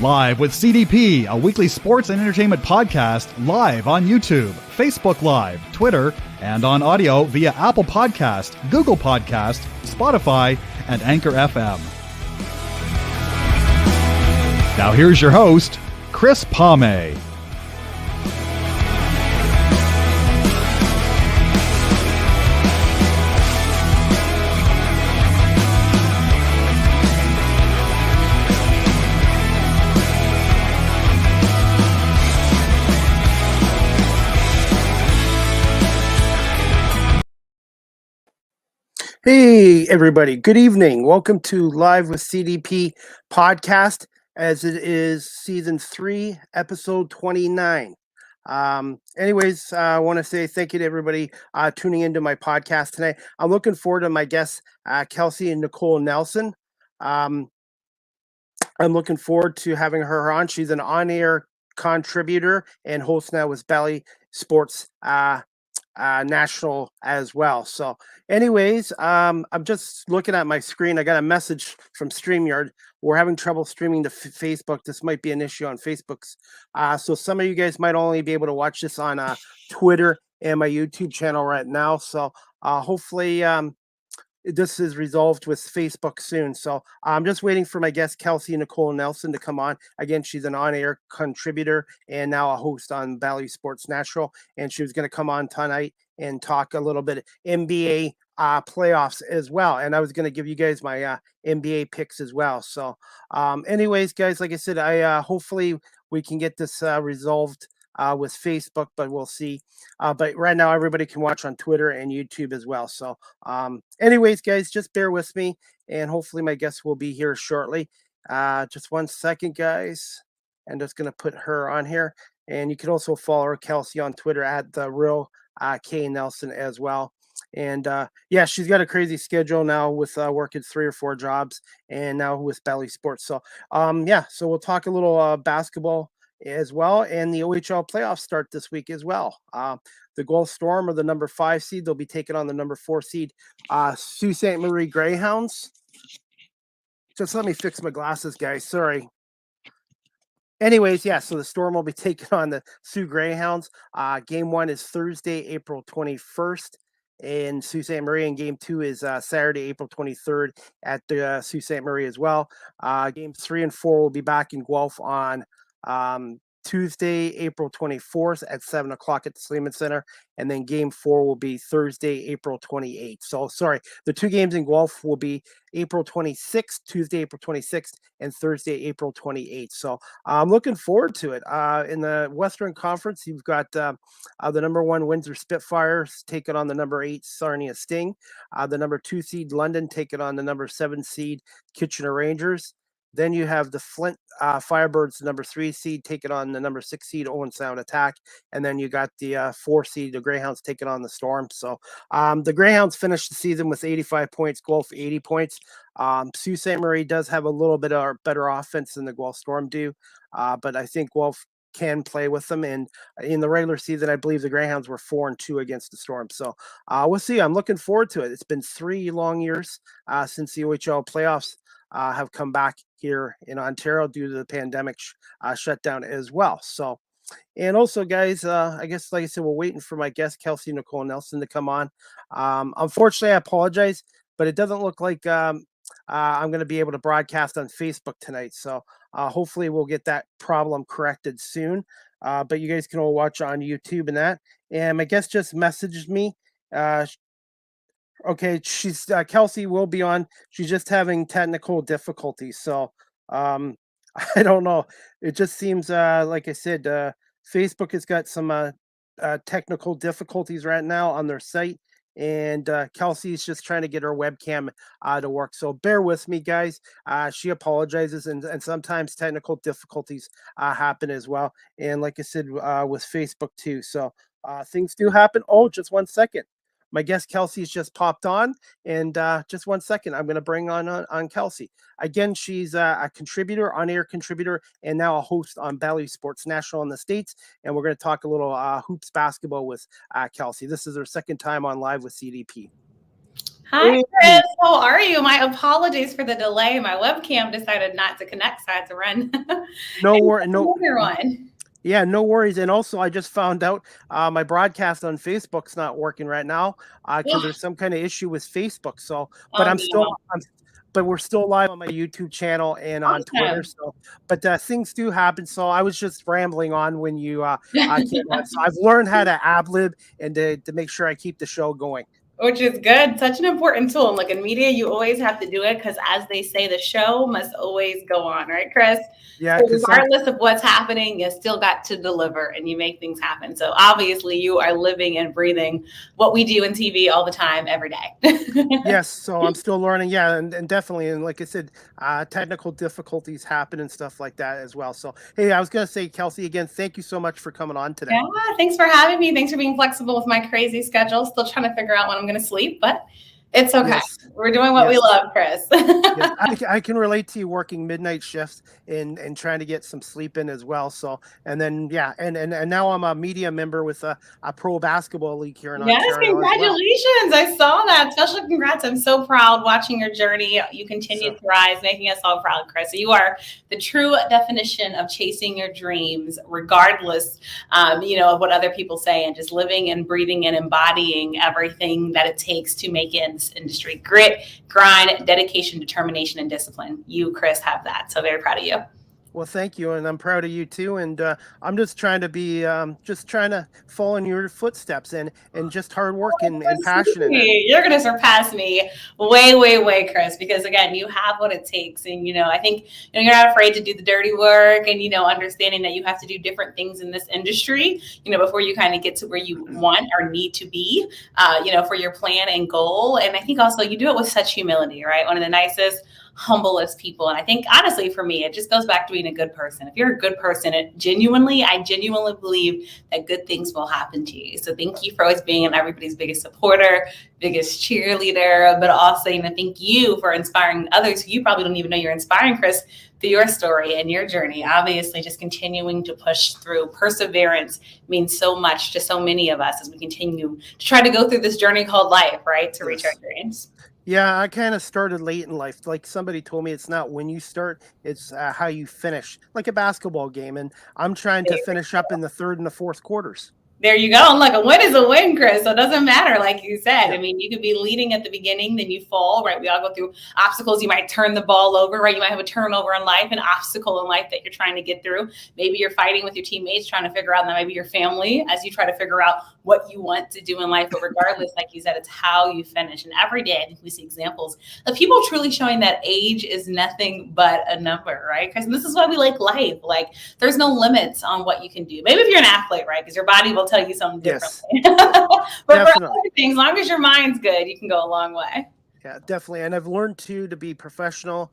Live with CDP, a weekly sports and entertainment podcast live on YouTube, Facebook Live, Twitter, and on audio via Apple Podcast, Google Podcast, Spotify, and Anchor FM. Now here's your host, Chris Palme. Hey, everybody. Good evening. Welcome to Live with CDP podcast, as it is season 3, episode 29. Anyways, I want to say thank you to everybody tuning into my podcast tonight. I'm looking forward to my guest, Kelsey Nicole Nelson. I'm looking forward to having her on. She's an on-air contributor and host now with WKYS Sports National as well. So anyways, I'm just looking at my screen. I got a message from StreamYard. We're having trouble streaming to Facebook. This might be an issue on Facebook's. So some of you guys might only be able to watch this on Twitter and my YouTube channel right now. So hopefully this is resolved with Facebook soon. So I'm just waiting for my guest, Kelsey Nicole Nelson, to come on. Again, she's an on-air contributor and now a host on WKYS Sports National. And she was going to come on tonight and talk a little bit NBA playoffs as well. And I was going to give you guys my NBA picks as well. So anyways, guys, like I said, hopefully we can get this resolved with Facebook, but we'll see. But right now, everybody can watch on Twitter and YouTube as well. So anyways, guys, just bear with me, and hopefully my guest will be here shortly. Just 1 second, guys. I'm just going to put her on here. And you can also follow Kelsey on Twitter at the real K Nelson as well. And yeah, she's got a crazy schedule now with working 3 or 4 jobs, and now with WKYS Sports. So yeah, so we'll talk a little basketball as well, and the OHL playoffs start this week as well. The Guelph Storm are the number 5 seed. They'll be taking on the number 4 seed Sault Ste. Marie Greyhounds. Just let me fix my glasses, guys. Sorry. Anyways, yeah, so the Storm will be taking on the Sault Greyhounds. Game 1 is Thursday, April 21st in Sault Ste. Marie, and Game 2 is Saturday, April 23rd at the Sault Ste. Marie as well. Games 3 and 4 will be back in Guelph on Tuesday, April 24th at 7 o'clock at the Sleeman Center. And then game 4 will be Thursday, April 28th. So sorry, the 2 games in Guelph will be April 26th, Tuesday, April 26th, and Thursday, April 28th. So I'm looking forward to it. In the Western Conference, you've got the number 1 Windsor Spitfires taking on the number 8 Sarnia Sting. The number 2 seed London taking on the number 7 seed Kitchener Rangers. Then you have the Flint Firebirds, the number 3 seed, taking on the number 6 seed Owen Sound Attack. And then you got the 4 seed, the Greyhounds, taking on the Storm. So the Greyhounds finished the season with 85 points, Guelph 80 points. Sault Ste. Marie does have a little bit of better offense than the Guelph Storm do. But I think Guelph can play with them. And in the regular season, I believe the Greyhounds were 4-2 against the Storm. So we'll see. I'm looking forward to it. It's been 3 long years since the OHL playoffs have come back here in Ontario due to the pandemic shutdown as well. So, and also, guys, I guess, like I said, we're waiting for my guest, Kelsey Nicole Nelson, to come on. Unfortunately, I apologize, but it doesn't look like I'm going to be able to broadcast on Facebook tonight. So hopefully we'll get that problem corrected soon. But you guys can all watch on YouTube and that. And my guest just messaged me. Okay, she's Kelsey will be on. She's just having technical difficulties, so I don't know. It just seems like I said, Facebook has got some technical difficulties right now on their site, and Kelsey's just trying to get her webcam to work. So bear with me, guys. She apologizes, and sometimes technical difficulties happen as well. And like I said, with Facebook too. So things do happen. Oh, just 1 second. My guest Kelsey's just popped on, and just 1 second, I'm going to bring on Kelsey. Again, she's a contributor, on-air contributor, and now a host on WKYS Sports National in the States. And we're going to talk a little hoops basketball with Kelsey. This is her second time on Live with CDP. Hi, Chris. How are you? My apologies for the delay. My webcam decided not to connect, so I had to run. No worry, no. Everyone. Yeah, no worries. And also, I just found out my broadcast on Facebook's not working right now because there's some kind of issue with Facebook. So, but Oh, no. but we're still live on my YouTube channel and on Twitter. Awesome. So, but things do happen. So I was just rambling on when you came on. So I've learned how to ad lib and to make sure I keep the show going. Which is good. Such an important tool. And like in media, you always have to do it because, as they say, the show must always go on, right, Chris? Yeah. So regardless of what's happening, you still got to deliver and you make things happen. So obviously, you are living and breathing what we do in TV all the time, every day. Yes. So I'm still learning. Yeah. And definitely. And like I said, technical difficulties happen and stuff like that as well. So, hey, I was going to say, Kelsey, again, thank you so much for coming on today. Yeah, thanks for having me. Thanks for being flexible with my crazy schedule. Still trying to figure out when I'm going to sleep, but it's okay. Yes. We're doing what we love, Chris. Yes. I can relate to you working midnight shifts and trying to get some sleep in as well. So, and then, yeah. And now I'm a media member with a pro basketball league here in Ontario. Congratulations. I saw that. Special congrats. I'm so proud watching your journey. You continue to rise, making us all proud, Chris. So you are the true definition of chasing your dreams, regardless, of what other people say, and just living and breathing and embodying everything that it takes to make it in this industry. Grit, grind, dedication, determination, and discipline. You, Chris, have that. So very proud of you. Well, thank you. And I'm proud of you too. And I'm just trying to be, just trying to follow in your footsteps and just hard work and passionate. You're going to surpass me way, way, way, Chris, because again, you have what it takes. And, I think, you're not afraid to do the dirty work and, understanding that you have to do different things in this industry, before you kind of get to where you want or need to be, for your plan and goal. And I think also you do it with such humility, right? One of the nicest, humblest people. And I think, honestly, for me, it just goes back to being a good person. If you're a good person, I genuinely believe that good things will happen to you. So thank you for always being everybody's biggest supporter, biggest cheerleader, but also, thank you for inspiring others who you probably don't even know you're inspiring, Chris, through your story and your journey. Obviously, just continuing to push through. Perseverance means so much to so many of us as we continue to try to go through this journey called life, right? To reach our dreams. Yeah, I kind of started late in life. Like somebody told me, it's not when you start, it's how you finish, like a basketball game. And I'm trying to finish up in the third and the fourth quarters. There you go. And look, a win is a win, Chris. So it doesn't matter, like you said. I mean, you could be leading at the beginning, then you fall, right? We all go through obstacles. You might turn the ball over, right? You might have a turnover in life, an obstacle in life that you're trying to get through. Maybe you're fighting with your teammates, trying to figure out, and maybe your family, as you try to figure out what you want to do in life. But regardless, like you said, it's how you finish. And every day, I think we see examples of people truly showing that age is nothing but a number, right? Because this is why we like life. Like, there's no limits on what you can do. Maybe if you're an athlete, right? Because your body will tell you something differently. But definitely. For other things, as long as your mind's good, you can go a long way. Yeah, definitely. And I've learned too to be professional,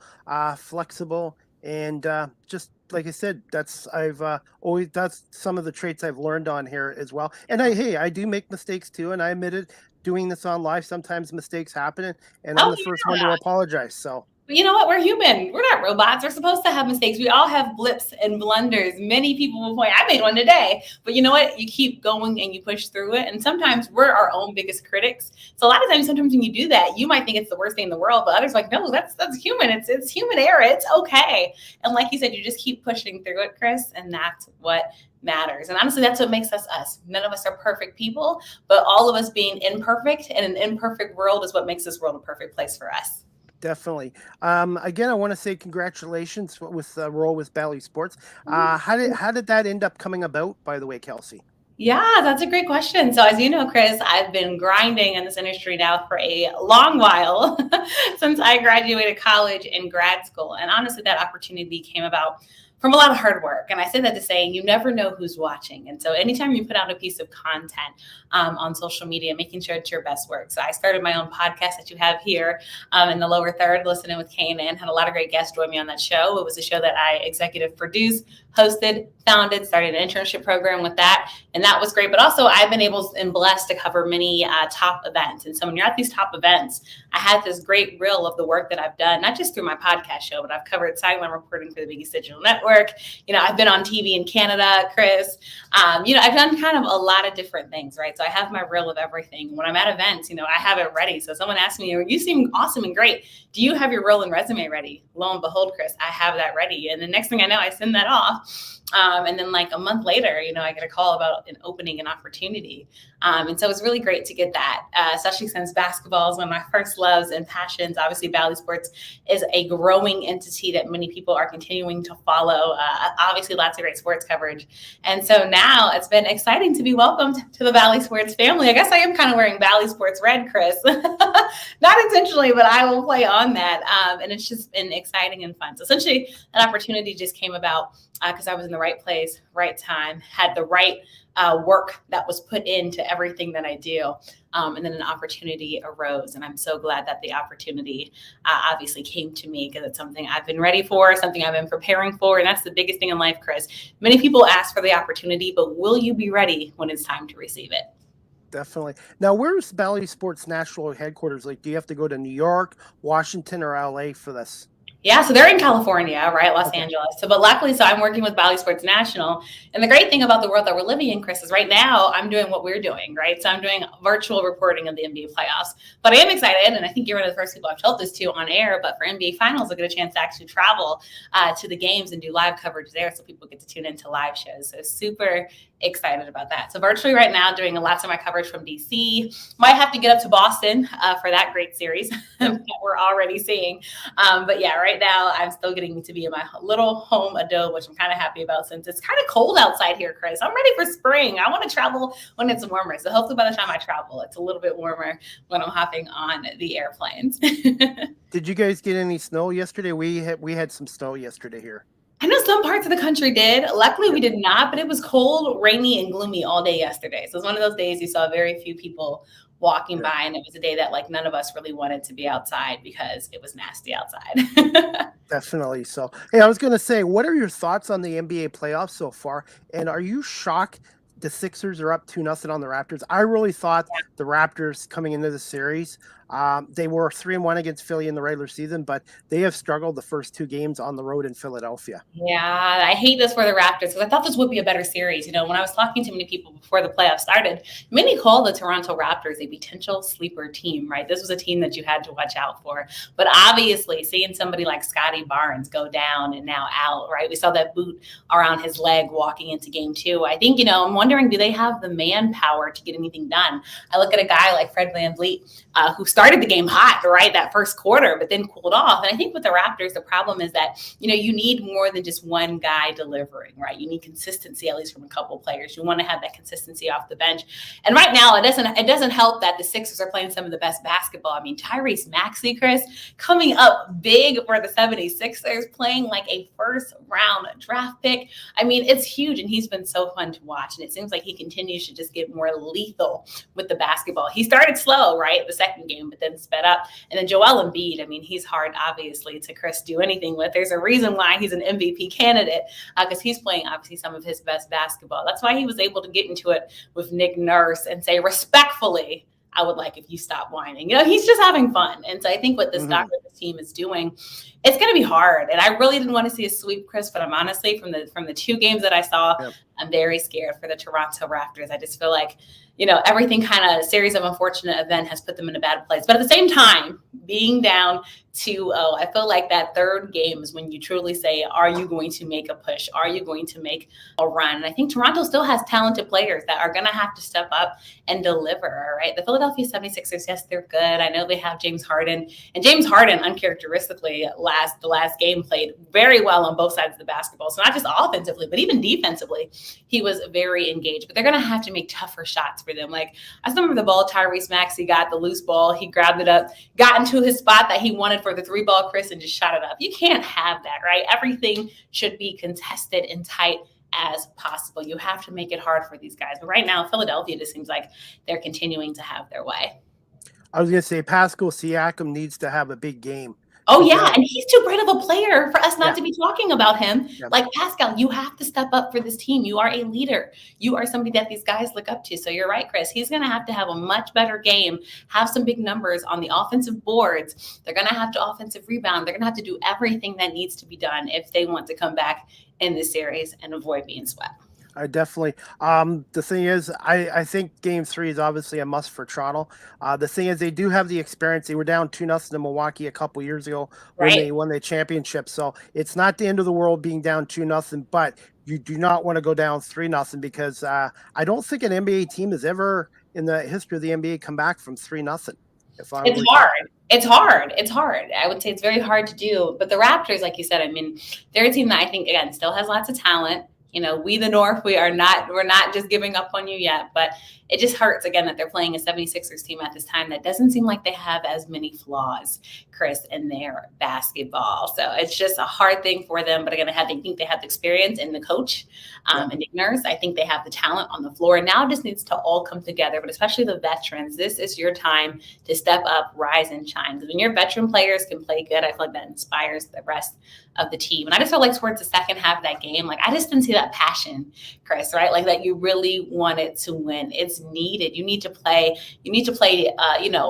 flexible, and just like I said, that's some of the traits I've learned on here as well. And I do make mistakes too, and I admit it. Doing this on live, sometimes mistakes happen, and I'm the first one to apologize. So. But you know what? We're human. We're not robots. We're supposed to have mistakes. We all have blips and blunders. Many people will point, I made one today. But you know what? You keep going and you push through it. And sometimes we're our own biggest critics. So a lot of times, sometimes when you do that, you might think it's the worst thing in the world. But others are like, no, that's human. It's human error. It's okay. And like you said, you just keep pushing through it, Chris. And that's what matters. And honestly, that's what makes us us. None of us are perfect people, but all of us being imperfect in an imperfect world is what makes this world a perfect place for us. Definitely. Again, I want to say congratulations with the role with Valley Sports. How did that end up coming about, by the way, Kelsey? Yeah, that's a great question. So as you know, Chris, I've been grinding in this industry now for a long while since I graduated college and grad school. And honestly, that opportunity came about from a lot of hard work. And I say that to say you never know who's watching. And so anytime you put out a piece of content on social media, making sure it's your best work. So I started my own podcast that you have here in the lower third, Listening with Kane, and had a lot of great guests join me on that show. It was a show that I executive produced, hosted, founded, started an internship program with that. And that was great. But also I've been able and blessed to cover many top events. And so when you're at these top events, I had this great reel of the work that I've done, not just through my podcast show, but I've covered sideline reporting for the biggest digital network. Network. I've been on TV in Canada, Chris. I've done kind of a lot of different things, right? So I have my reel of everything. When I'm at events, I have it ready. So someone asks me, you seem awesome and great. Do you have your reel and resume ready? Lo and behold, Chris, I have that ready. And the next thing I know, I send that off. And then like a month later, I get a call about an opening, an opportunity. And so it's really great to get that, especially since basketball is one of my first loves and passions. Obviously, Valley Sports is a growing entity that many people are continuing to follow. Obviously, lots of great sports coverage. And so now it's been exciting to be welcomed to the Valley Sports family. I guess I am kind of wearing Valley Sports red, Chris. Not intentionally, but I will play on that. And it's just been exciting and fun. So essentially, an opportunity just came about because I was in the right place, right time, had the right work that was put into everything that I do. And then an opportunity arose. And I'm so glad that the opportunity obviously came to me because it's something I've been ready for, something I've been preparing for. And that's the biggest thing in life, Chris. Many people ask for the opportunity, but will you be ready when it's time to receive it? Definitely. Now, where's Valley Sports National headquarters? Like, do you have to go to New York, Washington, or LA for this? Yeah, so they're in California, right? Los Angeles. But luckily, I'm working with Valley Sports National. And the great thing about the world that we're living in, Chris, is right now I'm doing what we're doing, right? So I'm doing virtual reporting of the NBA playoffs. But I am excited, and I think you're one of the first people I've told this to on air, but for NBA Finals, I'll get a chance to actually travel to the games and do live coverage there so people get to tune into live shows. So super excited about that. So virtually right now, doing lots of my coverage from DC. Might have to get up to Boston for that great series that we're already seeing. But yeah, right now I'm still getting to be in my little home Adobe, which I'm kind of happy about since it's kind of cold outside here, Chris. I'm ready for spring. I want to travel when it's warmer. So hopefully by the time I travel, it's a little bit warmer when I'm hopping on the airplanes. Did you guys get any snow yesterday? We had some snow yesterday here. I know some parts of the country did. Luckily, we did not, but it was cold, rainy, and gloomy all day yesterday. So it was one of those days you saw very few people walking by, and it was a day that like none of us really wanted to be outside because it was nasty outside. Definitely. So, hey, I was going to say, what are your thoughts on the NBA playoffs so far? And are you shocked the Sixers are up 2-0 on the Raptors? I really thought the Raptors coming into the series, they were 3-1 against Philly in the regular season, but they have struggled the first two games on the road in Philadelphia. Yeah, I hate this for the Raptors because I thought this would be a better series. When I was talking to many people before the playoffs started, many called the Toronto Raptors a potential sleeper team, right? This was a team that you had to watch out for. But obviously, seeing somebody like Scotty Barnes go down and now out, right? We saw that boot around his leg walking into game two. I think, I'm wondering, do they have the manpower to get anything done? I look at a guy like Fred VanVleet, who started the game hot, right, that first quarter, but then cooled off. And I think with the Raptors, the problem is that, you need more than just one guy delivering, right? You need consistency, at least from a couple of players. You want to have that consistency off the bench. And right now, it doesn't help that the Sixers are playing some of the best basketball. I mean, Tyrese Maxey, Chris, coming up big for the 76ers, playing like a first-round draft pick. I mean, it's huge, and he's been so fun to watch. And it seems like he continues to just get more lethal with the basketball. He started slow, right, the second game, but then sped up. And then Joel Embiid, I mean, he's hard, obviously, to Chris do anything with. There's a reason why he's an MVP candidate, because he's playing, obviously, some of his best basketball. That's why he was able to get into it with Nick Nurse and say, respectfully, I would like if you stop whining. He's just having fun. And so I think what this team is doing, it's going to be hard. And I really didn't want to see a sweep, Chris, but I'm honestly, from the two games that I saw, I'm very scared for the Toronto Raptors. I just feel like, everything kind of series of unfortunate event has put them in a bad place. But at the same time, being down 2-0, I feel like that third game is when you truly say, are you going to make a push? Are you going to make a run? And I think Toronto still has talented players that are going to have to step up and deliver, all right? The Philadelphia 76ers, yes, they're good. I know they have James Harden. And James Harden, uncharacteristically, the last game played very well on both sides of the basketball. So not just offensively, but even defensively, he was very engaged. But they're going to have to make tougher shots for them. Like, I remember the ball Tyrese Maxey got, the loose ball. He grabbed it up, got into his spot that he wanted for the three ball, Chris, and just shot it up. You can't have that, right? Everything should be contested and tight as possible. You have to make it hard for these guys. But right now, Philadelphia just seems like they're continuing to have their way. I was going to say Pascal Siakam needs to have a big game Oh, yeah, and he's too great of a player for us not to be talking about him. Yeah. Like, Pascal, you have to step up for this team. You are a leader. You are somebody that these guys look up to. So you're right, Chris. He's going to have a much better game, have some big numbers on the offensive boards. They're going to have to offensive rebound. They're going to have to do everything that needs to be done if they want to come back in this series and avoid being swept. I definitely. The thing is, I think Game 3 is obviously a must for Toronto. The thing is, they do have the experience. They were down 2-0 to Milwaukee a couple years ago when they won the championship. So it's not the end of the world being down 2-0, but you do not want to go down 3-0 because I don't think an NBA team has ever in the history of the NBA come back from 3-0. It's hard. It's hard. It's hard. I would say it's very hard to do. But the Raptors, like you said, I mean, they're a team that I think, again, still has lots of talent. You know, we the North, we're not just giving up on you yet, but it just hurts again that they're playing a 76ers team at this time that doesn't seem like they have as many flaws, Chris, in their basketball. So it's just a hard thing for them. But again, I think they have the experience in the coach and Nick Nurse. I think they have the talent on the floor. Now it just needs to all come together, but especially the veterans. This is your time to step up, rise, and shine. Because when your veteran players can play good, I feel like that inspires the rest of the team. And I just felt like towards the second half of that game, like I just didn't see that passion, Chris, right? Like that you really wanted to win. It's needed. You need to play,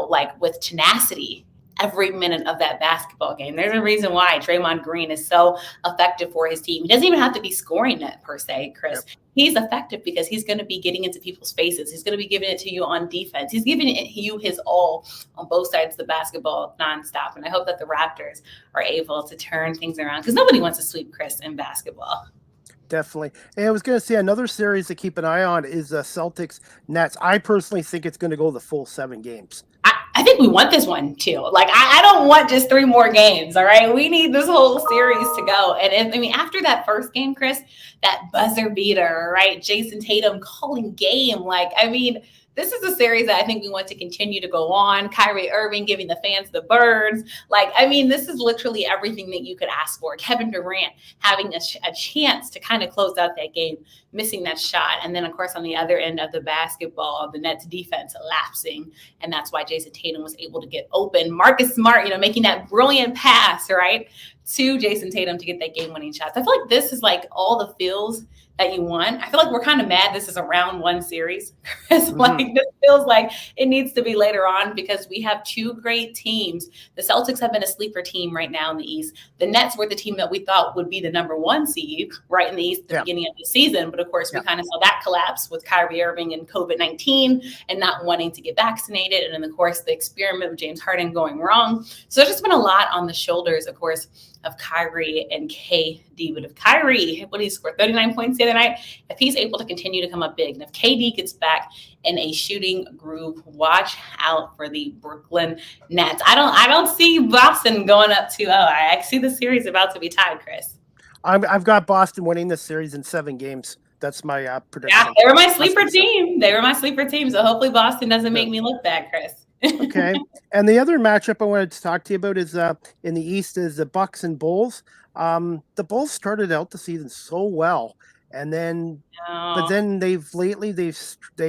like with tenacity every minute of that basketball game. There's a reason why Draymond Green is so effective for his team. He doesn't even have to be scoring it per se, Chris. Yep. He's effective because he's going to be getting into people's faces. He's going to be giving it to you on defense. He's giving you his all on both sides of the basketball nonstop. And I hope that the Raptors are able to turn things around because nobody wants to sweep, Chris, in basketball. Definitely. And I was going to say another series to keep an eye on is Celtics Nets. I personally think it's going to go the full 7 games. I think we want this one too. Like, I don't want just 3 more games. All right. We need this whole series to go. And after that first game, Chris, that buzzer beater, right? Jason Tatum calling game. This is a series that I think we want to continue to go on. Kyrie Irving giving the fans the birds. This is literally everything that you could ask for. Kevin Durant having a chance to kind of close out that game, missing that shot. And then, of course, on the other end of the basketball, the Nets defense lapsing. And that's why Jason Tatum was able to get open. Marcus Smart, making that brilliant pass, right, to Jason Tatum to get that game-winning shots. I feel like this is like all the feels that you want. I feel like we're kind of mad this is a round 1 series. This feels like it needs to be later on because we have 2 great teams. The Celtics have been a sleeper team right now in the East. The Nets were the team that we thought would be the number 1 seed right in the East at the beginning of the season. But of course, we kind of saw that collapse with Kyrie Irving and COVID-19 and not wanting to get vaccinated. And then, of course, the experiment with James Harden going wrong. So there's just been a lot on the shoulders, of course, of Kyrie and KD. But if Kyrie, what did he score? 39 points the other night. If he's able to continue to come up big, and if KD gets back in a shooting groove, watch out for the Brooklyn Nets. I don't see Boston going up 2-0. I see the series about to be tied, Chris. I've got Boston winning this series in 7 games. That's my prediction. Yeah, they were my sleeper team. So hopefully Boston doesn't make me look bad, Chris. Okay. And the other matchup I wanted to talk to you about is in the East is the Bucks and Bulls. The Bulls started out the season so well, and then but then they've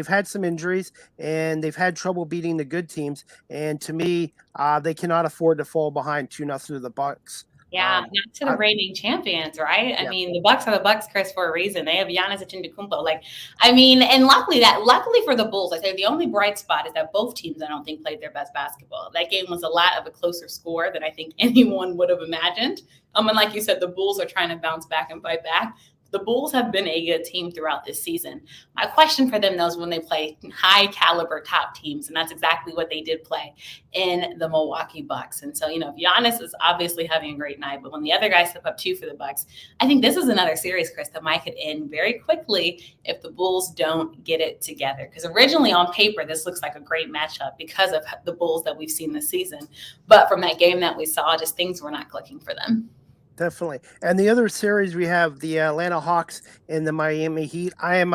had some injuries and they've had trouble beating the good teams. And to me, they cannot afford to fall behind 2-0 to the Bucks. Yeah, not to the reigning champions, right? I mean, the Bucks are the Bucks, Chris, for a reason. They have Giannis Antetokounmpo. And luckily for the Bulls, I say the only bright spot is that both teams, I don't think, played their best basketball. That game was a lot of a closer score than I think anyone would have imagined. And like you said, the Bulls are trying to bounce back and fight back. The Bulls have been a good team throughout this season. My question for them, though, is when they play high-caliber top teams, and that's exactly what they did play in the Milwaukee Bucks. And so, Giannis is obviously having a great night, but when the other guys step up too for the Bucks, I think this is another series, Chris, that might could end very quickly if the Bulls don't get it together. Because originally on paper, this looks like a great matchup because of the Bulls that we've seen this season. But from that game that we saw, just things were not clicking for them. Definitely. And the other series, we have the Atlanta Hawks and the Miami Heat. I am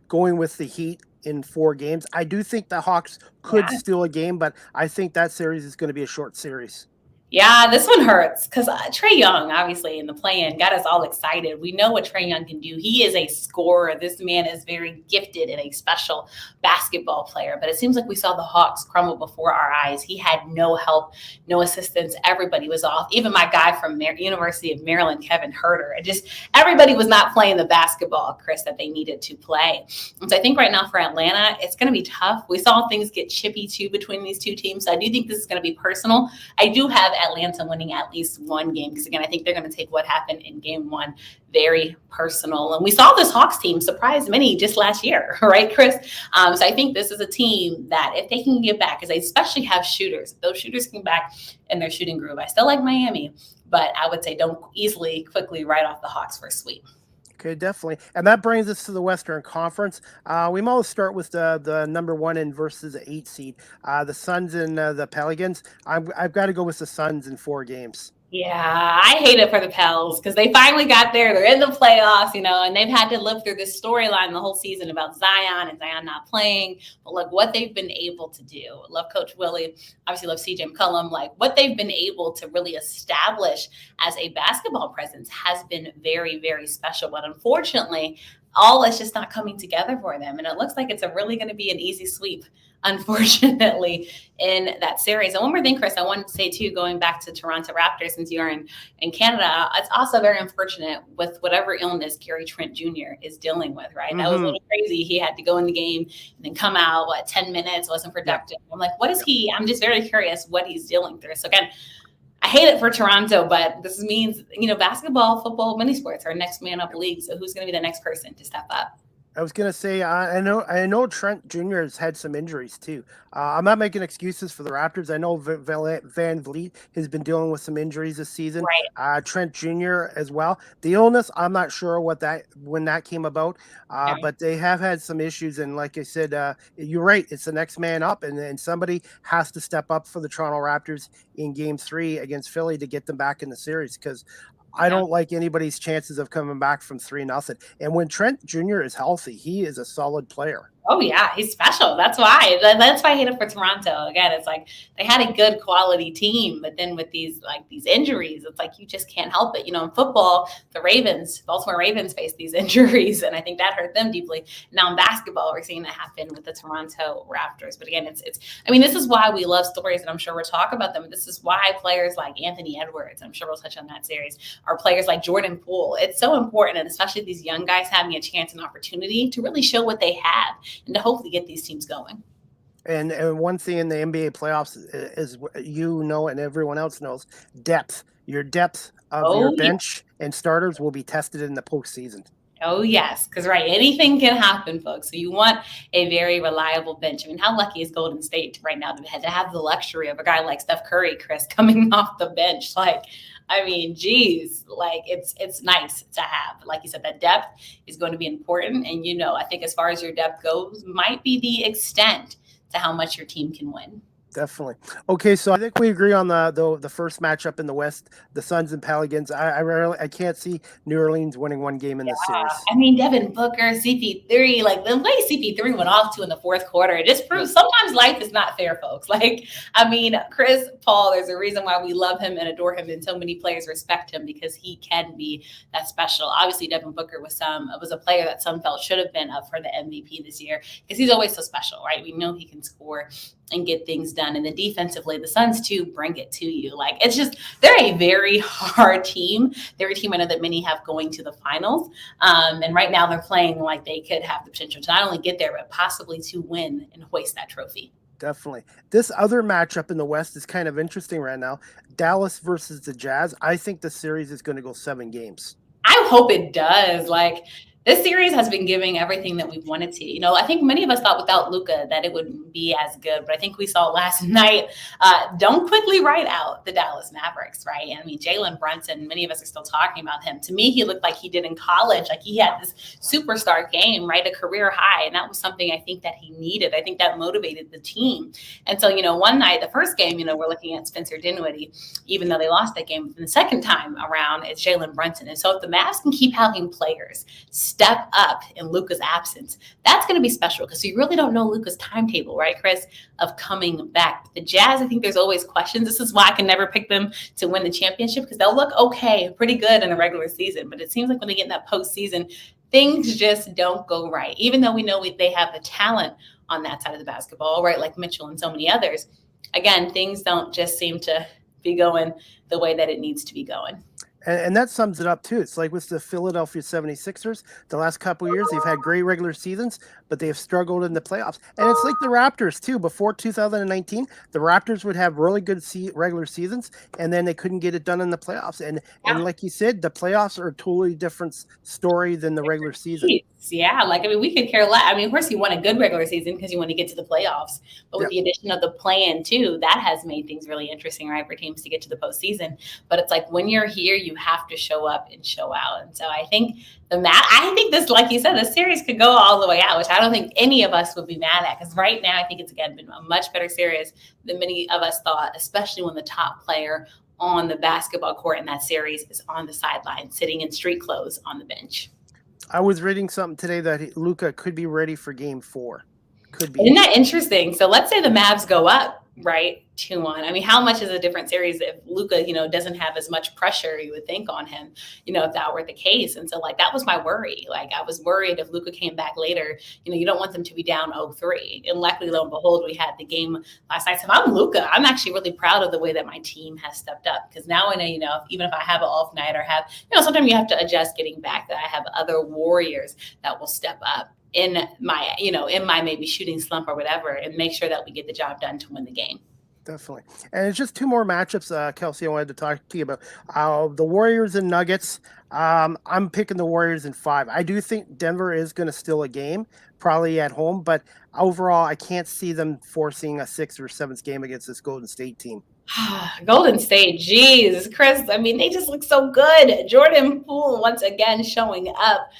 going with the Heat in 4 games. I do think the Hawks could steal a game, but I think that series is going to be a short series. Yeah, this one hurts because Trae Young, obviously, in the play-in, got us all excited. We know what Trae Young can do. He is a scorer. This man is very gifted and a special basketball player. But it seems like we saw the Hawks crumble before our eyes. He had no help, no assistance. Everybody was off. Even my guy from University of Maryland, Kevin Herter. Everybody was not playing the basketball, Chris, that they needed to play. And so I think right now for Atlanta, it's going to be tough. We saw things get chippy, too, between these two teams. So I do think this is going to be personal. I do have Atlanta winning at least one game because, again, I think they're going to take what happened in game one very personal. And we saw this Hawks team surprise many just last year, right, Chris? So I think this is a team that if they can get back, because they especially have shooters, if those shooters come back in their shooting groove. I still like Miami, but I would say don't quickly write off the Hawks for a sweep. Okay, definitely. And that brings us to the Western Conference. We might start with the number 1 and versus the 8 seed. The Suns and the Pelicans. I've got to go with the Suns in 4 games. Yeah, I hate it for the Pels because they finally got there. They're in the playoffs, and they've had to live through this storyline the whole season about Zion and Zion not playing. But look what they've been able to do. Love Coach Willie. Obviously love CJ McCollum. Like what they've been able to really establish as a basketball presence has been very, very special. But unfortunately, all is just not coming together for them. And it looks like it's really going to be an easy sweep, unfortunately, in that series. And one more thing, Chris, I wanted to say too, going back to Toronto Raptors, since you're in Canada, it's also very unfortunate with whatever illness Gary Trent Jr. is dealing with, right? Mm-hmm. That was a little crazy. He had to go in the game and then come out, 10 minutes, wasn't productive. I'm like, what is he? I'm just very curious what he's dealing through. So again, I hate it for Toronto, but this means, basketball, football, many sports are next man up league. So who's going to be the next person to step up? I was gonna say I know Trent Jr. has had some injuries too. I'm not making excuses for the Raptors. I know Van Vliet has been dealing with some injuries this season. Right. Trent Jr. as well. The illness, I'm not sure when that came about, but they have had some issues. And like I said, you're right. It's the next man up, and somebody has to step up for the Toronto Raptors in Game 3 against Philly to get them back in the series because I don't like anybody's chances of coming back from 3-0. And when Trent Jr. is healthy, he is a solid player. Oh, yeah, he's special. That's why I hate it for Toronto. Again, it's like they had a good quality team, but then with these injuries, it's like you just can't help it. In football, the Baltimore Ravens face these injuries, and I think that hurt them deeply. Now in basketball, we're seeing that happen with the Toronto Raptors. But again, this is why we love stories, and I'm sure we'll talk about them. This is why players like Anthony Edwards, I'm sure we'll touch on that series, are players like Jordan Poole. It's so important, and especially these young guys having a chance and opportunity to really show what they have and to hopefully get these teams going. And one thing in the NBA playoffs is, and everyone else knows, depth. Your depth of your bench and starters will be tested in the postseason. Oh, yes, because, anything can happen, folks. So you want a very reliable bench. How lucky is Golden State right now to have the luxury of a guy like Steph Curry, Chris, coming off the bench? It's nice to have. Like you said, that depth is going to be important. And, I think as far as your depth goes, might be the extent to how much your team can win. Definitely. Okay, so I think we agree on the first matchup in the West, the Suns and Pelicans. I can't see New Orleans winning one game in this series. Devin Booker, CP3, the way CP3 went off to in the fourth quarter, it just proves sometimes life is not fair, folks. Chris Paul, there's a reason why we love him and adore him, and so many players respect him because he can be that special. Obviously, Devin Booker was a player that some felt should have been up for the MVP this year because he's always so special, right? We know he can score and get things done. And then defensively, the Suns too bring it to you. They're a very hard team. They're a team I know that many have going to the finals. And right now they're playing like they could have the potential to not only get there, but possibly to win and hoist that trophy. Definitely. This other matchup in the West is kind of interesting right now. Dallas versus the Jazz. I think the series is going to go 7 games. I hope it does. This series has been giving everything that we've wanted to. I think many of us thought without Luka that it wouldn't be as good, but I think we saw last night, don't quickly write out the Dallas Mavericks, right? Jalen Brunson, many of us are still talking about him. To me, he looked like he did in college. He had this superstar game, right? A career high. And that was something I think that he needed. I think that motivated the team. And so, one night, the first game, we're looking at Spencer Dinwiddie, even though they lost that game. And the second time around, it's Jalen Brunson. And so if the Mavs can keep having players step up in Luka's absence. That's going to be special because we really don't know Luka's timetable, right, Chris, of coming back. The Jazz, I think there's always questions. This is why I can never pick them to win the championship, because they'll look okay, pretty good in the regular season. But it seems like when they get in that postseason, things just don't go right. Even though we know they have the talent on that side of the basketball, right, like Mitchell and so many others. Again, things don't just seem to be going the way that it needs to be going. And that sums it up, too. It's like with the Philadelphia 76ers, the last couple of years, they've had great regular seasons, but they have struggled in the playoffs. And it's like the Raptors, too. Before 2019, the Raptors would have really good regular seasons, and then they couldn't get it done in the playoffs. And like you said, the playoffs are a totally different story than the regular season. Yeah, like, I mean, we could care less. I mean, of course, you want a good regular season because you want to get to the playoffs. But with the addition of the play-in, too, that has made things really interesting, right, for teams to get to the postseason. But it's like when you're here, you have to show up and show out. And so I think this, like you said, the series could go all the way out, which I don't think any of us would be mad at. Because right now, I think it's, again, been a much better series than many of us thought, especially when the top player on the basketball court in that series is on the sideline, sitting in street clothes on the bench. I was reading something today that Luka could be ready for Game 4. Could be. Isn't that interesting? So let's say the Mavs go up, right, 2-1. I mean, how much is a different series if Luka, doesn't have as much pressure, you would think, on him, if that were the case. And so, like, that was my worry. Like, I was worried if Luka came back later, you don't want them to be down 0-3. And luckily, lo and behold, we had the game last night. So if I'm Luka, I'm actually really proud of the way that my team has stepped up, because now I know, even if I have an off night or have, sometimes you have to adjust getting back, that I have other warriors that will step up in my maybe shooting slump or whatever, and make sure that we get the job done to win the game. Definitely. And it's just two more matchups, Kelsey, I wanted to talk to you about. The Warriors and Nuggets. I'm picking the Warriors in 5. I do think Denver is going to steal a game, probably at home, but overall, I can't see them forcing a 6th or 7th game against this Golden State team. Golden State, geez, Chris, I mean, they just look so good. Jordan Poole once again showing up,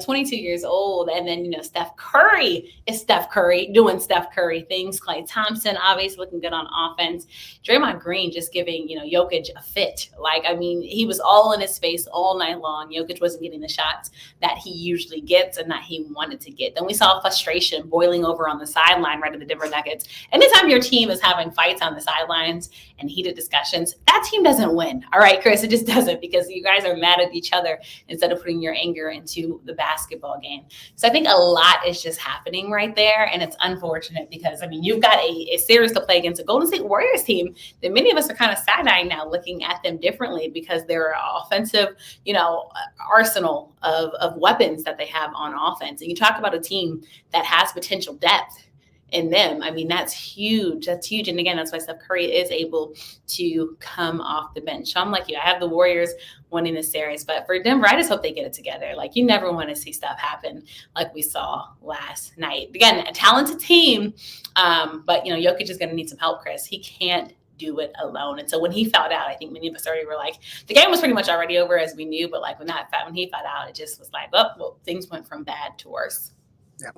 22 years old. And then, Steph Curry is Steph Curry doing Steph Curry things. Klay Thompson, obviously looking good on offense. Draymond Green just giving, Jokic a fit. Like, I mean, he was all in his face all night long. Jokic wasn't getting the shots that he usually gets and that he wanted to get. Then we saw frustration boiling over on the sideline, right, at the Denver Nuggets. Anytime your team is having fights on the sidelines and heated discussions, that team doesn't win. All right, Chris, it just doesn't, because you guys are mad at each other instead of putting your anger into the basketball game. So I think a lot is just happening right there. And it's unfortunate because, I mean, you've got a series to play against a Golden State Warriors team that many of us are kind of side-eyeing now, looking at them differently because their offensive, arsenal of weapons that they have on offense. And you talk about a team that has potential depth in them. I mean, that's huge. That's huge. And again, that's why Steph Curry is able to come off the bench. So I'm like you. I have the Warriors winning this series. But for Denver, I just hope they get it together. Like, you never want to see stuff happen like we saw last night. Again, a talented team. But, Jokic is going to need some help, Chris. He can't do it alone. And so when he fouled out, I think many of us already were like, the game was pretty much already over as we knew. But like when he fouled out, it just was like, things went from bad to worse. Yeah,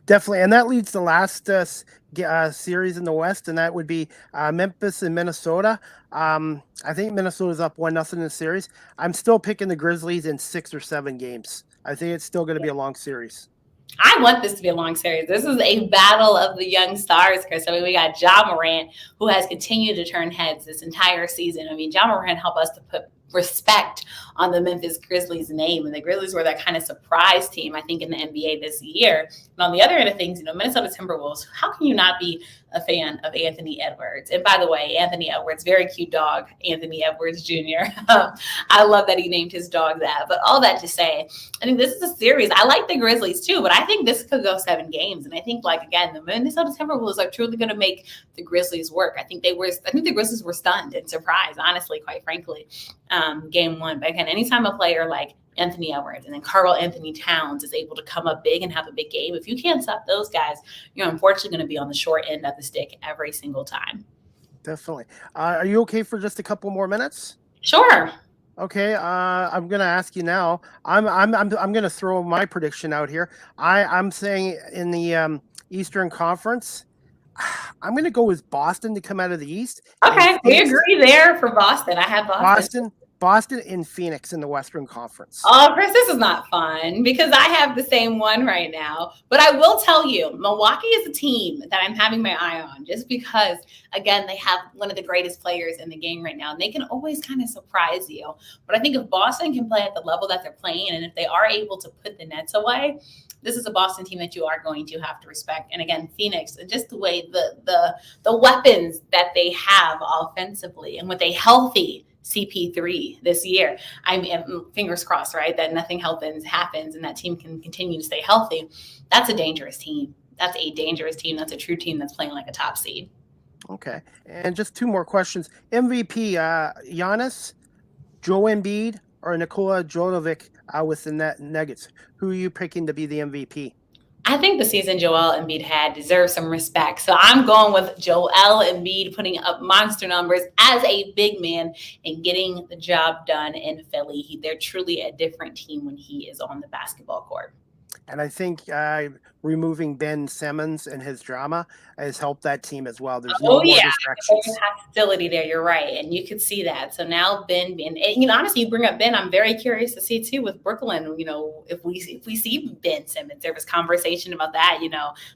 definitely. And that leads to the last series in the West, and that would be Memphis and Minnesota. I think Minnesota's up 1-0 in the series. I'm still picking the Grizzlies in 6 or 7 games. I think it's still going to be a long series. I want this to be a long series. This is a battle of the young stars, Chris. I mean, we got Ja Morant, who has continued to turn heads this entire season. I mean, Ja Morant helped us to put respect on the Memphis Grizzlies name. And the Grizzlies were that kind of surprise team, I think, in the NBA this year. And on the other end of things, Minnesota Timberwolves, how can you not be a fan of Anthony Edwards? And by the way, Anthony Edwards, very cute dog, Anthony Edwards Jr. I love that he named his dog that. But all that to say, I think this is a series. I like the Grizzlies too, but I think this could go 7 games. And I think, like, again, the Minnesota Timberwolves are truly going to make the Grizzlies work. I think the Grizzlies were stunned and surprised, honestly, quite frankly, game 1. But again, anytime a player like Anthony Edwards and then Karl Anthony Towns is able to come up big and have a big game, if you can't stop those guys, you're unfortunately going to be on the short end of the stick every single time. Definitely. Are you okay for just a couple more minutes? Sure. Okay. I'm going to ask you now. I'm going to throw my prediction out here. I'm saying in the Eastern Conference, I'm going to go with Boston to come out of the East. Okay, we agree there for Boston. I have Boston. Boston and Phoenix in the Western Conference. Oh, Chris, this is not fun because I have the same one right now. But I will tell you, Milwaukee is a team that I'm having my eye on just because, again, they have one of the greatest players in the game right now. And they can always kind of surprise you. But I think if Boston can play at the level that they're playing, and if they are able to put the nets away, this is a Boston team that you are going to have to respect. And again, Phoenix, just the way the weapons that they have offensively and with a healthy CP3 this year. I mean, fingers crossed, right? That nothing happens and that team can continue to stay healthy. That's a dangerous team. That's a dangerous team. That's a true team that's playing like a top seed. Okay. And just two more questions. MVP, Giannis, Joe Embiid, or Nikola Jovic with the Nuggets? Who are you picking to be the MVP? I think the season Joel Embiid had deserves some respect. So I'm going with Joel Embiid putting up monster numbers as a big man and getting the job done in Philly. They're truly a different team when he is on the basketball court. And I think removing Ben Simmons and his drama has helped that team as well. There's no more distractions. There's hostility there. You're right. And you could see that. So now Ben, and honestly, you bring up Ben, I'm very curious to see too with Brooklyn, if we see Ben Simmons, there was conversation about that,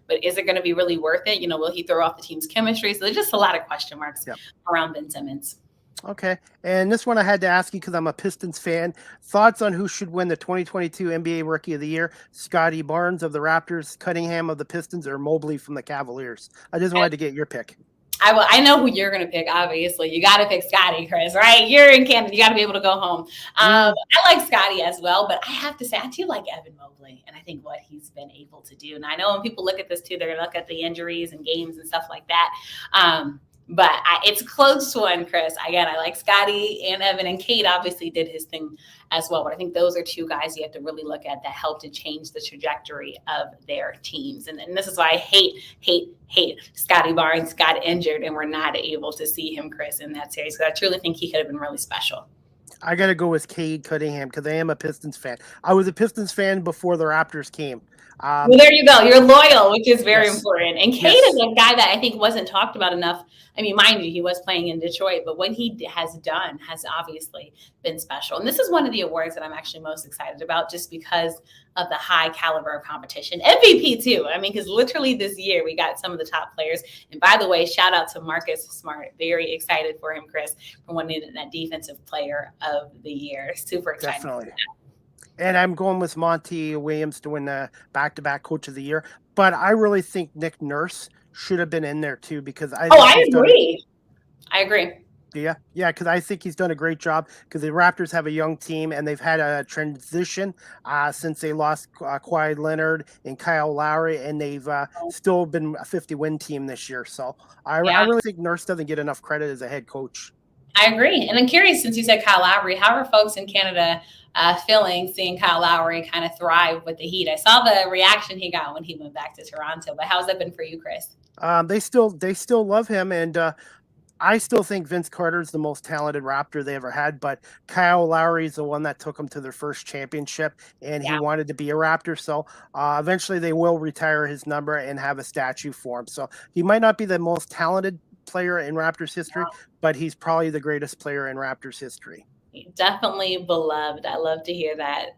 but is it going to be really worth it? Will he throw off the team's chemistry? So there's just a lot of question marks around Ben Simmons. Okay. And this one I had to ask you because I'm a Pistons fan. Thoughts on who should win the 2022 NBA Rookie of the Year? Scotty Barnes of the Raptors, Cunningham of the Pistons, or Mobley from the Cavaliers? I just wanted to get your pick. I know who you're going to pick, obviously. You got to pick Scotty, Chris, right? You're in Canada. You got to be able to go home. I like Scotty as well, but I have to say, I do like Evan Mobley, and I think what he's been able to do. And I know when people look at this, too, they're going to look at the injuries and games and stuff like that. But it's a close one, Chris. Again, I like Scotty and Evan, and Cade obviously did his thing as well. But I think those are two guys you have to really look at that help to change the trajectory of their teams. And this is why I hate Scotty Barnes got injured and we're not able to see him, Chris, in that series. Because I truly think he could have been really special. I got to go with Cade Cunningham because I am a Pistons fan. I was a Pistons fan before the Raptors came. Well, there you go. You're loyal, which is very important. And Cade is a guy that I think wasn't talked about enough. I mean, mind you, he was playing in Detroit, but what he has done has obviously been special. And this is one of the awards that I'm actually most excited about just because of the high caliber of competition. MVP too. I mean, because literally this year we got some of the top players. And by the way, shout out to Marcus Smart. Very excited for him, Chris, for winning that Defensive Player of the Year. Super excited. Definitely. And I'm going with Monty Williams to win the back-to-back Coach of the Year. But I really think Nick Nurse should have been in there too because I agree. Yeah, because I think he's done a great job because the Raptors have a young team and they've had a transition since they lost Kawhi Leonard and Kyle Lowry, and they've still been a 50-win team this year. So I really think Nurse doesn't get enough credit as a head coach. I agree. And I'm curious, since you said Kyle Lowry, how are folks in Canada feeling seeing Kyle Lowry kind of thrive with the Heat? I saw the reaction he got when he went back to Toronto, but how's that been for you, Chris? They still love him, and I still think Vince Carter is the most talented Raptor they ever had, but Kyle Lowry is the one that took them to their first championship, and he wanted to be a Raptor. So eventually they will retire his number and have a statue for him. So he might not be the most talented player in Raptors history, but he's probably the greatest player in Raptors history. Definitely beloved. I love to hear that.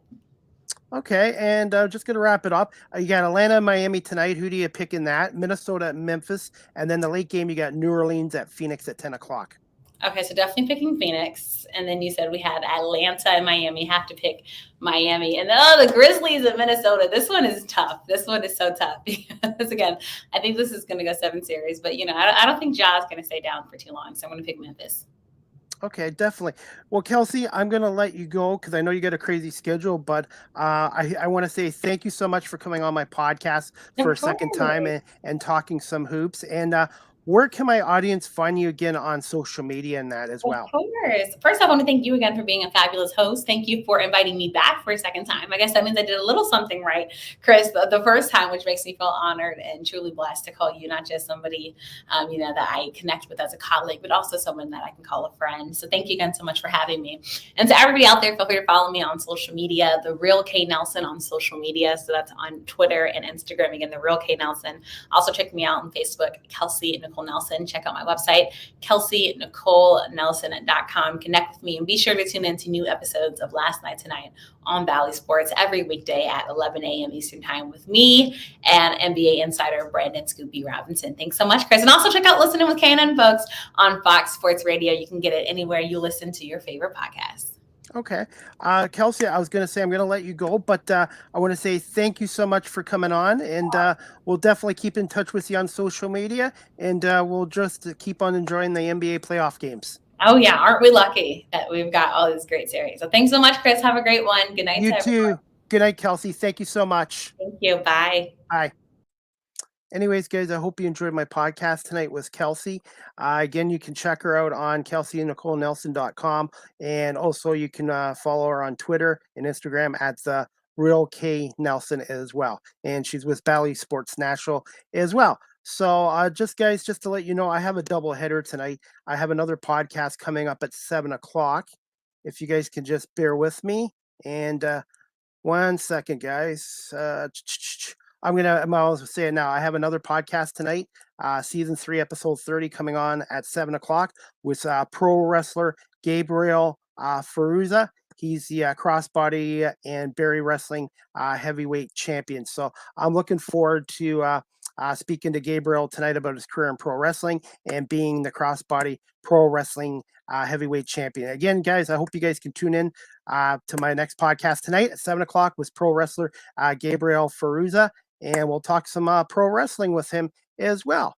Okay, and just going to wrap it up. You got Atlanta and Miami tonight. Who do you pick in that? Minnesota at Memphis. And then the late game, you got New Orleans at Phoenix at 10 o'clock. Okay, so definitely picking Phoenix. And then you said we had Atlanta and Miami. Have to pick Miami. And the Grizzlies of Minnesota. This one is tough. This one is so tough. Because, again, I think this is going to go 7 series. But, I don't think Ja is going to stay down for too long. So I'm going to pick Memphis. Okay, definitely. Well, Kelsey, I'm going to let you go because I know you got a crazy schedule, but I want to say thank you so much for coming on my podcast for a second time and talking some hoops. And where can my audience find you again on social media and that as well? Of course. First, I want to thank you again for being a fabulous host. Thank you for inviting me back for a second time. I guess that means I did a little something right, Chris, the first time, which makes me feel honored and truly blessed to call you not just somebody, that I connect with as a colleague, but also someone that I can call a friend. So thank you again so much for having me. And to everybody out there, feel free to follow me on social media, The Real K Nelson on social media. So that's on Twitter and Instagram. Again, The Real K Nelson. Also check me out on Facebook, Kelsey Nicole Nicole Nelson. Check out my website, KelseyNicoleNelson.com. Connect with me and be sure to tune in to new episodes of Last Night Tonight on Valley Sports every weekday at 11 a.m. Eastern Time with me and NBA insider Brandon Scoopy Robinson. Thanks so much, Chris. And also check out Listening with K&N Folks on Fox Sports Radio. You can get it anywhere you listen to your favorite podcasts. Okay. Kelsey, I was going to say I'm going to let you go, but I want to say thank you so much for coming on, and we'll definitely keep in touch with you on social media, and we'll just keep on enjoying the NBA playoff games. Oh, yeah. Aren't we lucky that we've got all these great series? So thanks so much, Chris. Have a great one. Good night. You too. Good night, Kelsey. Thank you so much. Thank you. Bye. Bye. Anyways, guys, I hope you enjoyed my podcast tonight with Kelsey. Again, you can check her out on KelseyNicoleNelson.com. And also you can follow her on Twitter and Instagram at the Real K Nelson as well. And she's with Valley Sports National as well. So just to let you know, I have a double header tonight. I have another podcast coming up at 7 o'clock. If you guys can just bear with me. And 1 second, guys. I'll say it now. I have another podcast tonight, season 3, episode 30, coming on at 7 o'clock with pro wrestler Gabriel Ferruza. He's the crossbody and Barry wrestling heavyweight champion. So I'm looking forward to speaking to Gabriel tonight about his career in pro wrestling and being the crossbody pro wrestling heavyweight champion. Again, guys, I hope you guys can tune in to my next podcast tonight at 7 o'clock with pro wrestler Gabriel Ferruza. And we'll talk some pro wrestling with him as well.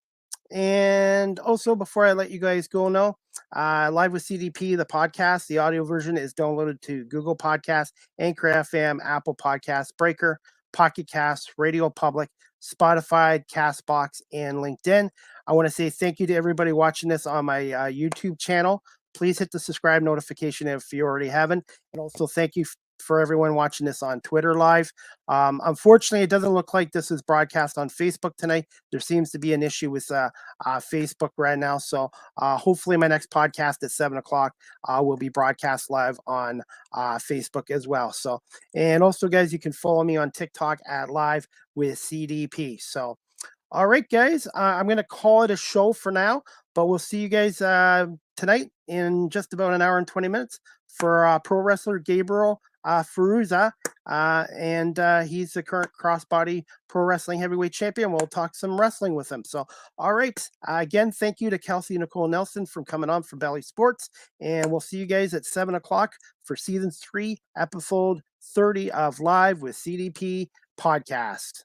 And also, before I let you guys go now, Live with CDP, the podcast, the audio version is downloaded to Google Podcasts, Anchor FM, Apple Podcasts, Breaker, Pocket Casts, Radio Public, Spotify, Castbox, and LinkedIn. I want to say thank you to everybody watching this on my YouTube channel. Please hit the subscribe notification if you already haven't. And also thank you for everyone watching this on Twitter Live. Unfortunately, it doesn't look like this is broadcast on Facebook tonight. There seems to be an issue with Facebook right now. So hopefully my next podcast at 7 o'clock will be broadcast live on Facebook as well. So, and also, guys, you can follow me on TikTok at Live with CDP. So, all right, guys, I'm going to call it a show for now, but we'll see you guys tonight in just about an hour and 20 minutes for pro wrestler Gabriel Ferruza, and he's the current crossbody pro wrestling heavyweight champion. We'll talk some wrestling with him. So, all right. Again, thank you to Kelsey Nicole Nelson for coming on from Valley Sports, and we'll see you guys at 7 o'clock for season 3, episode 30 of Live with CDP podcast.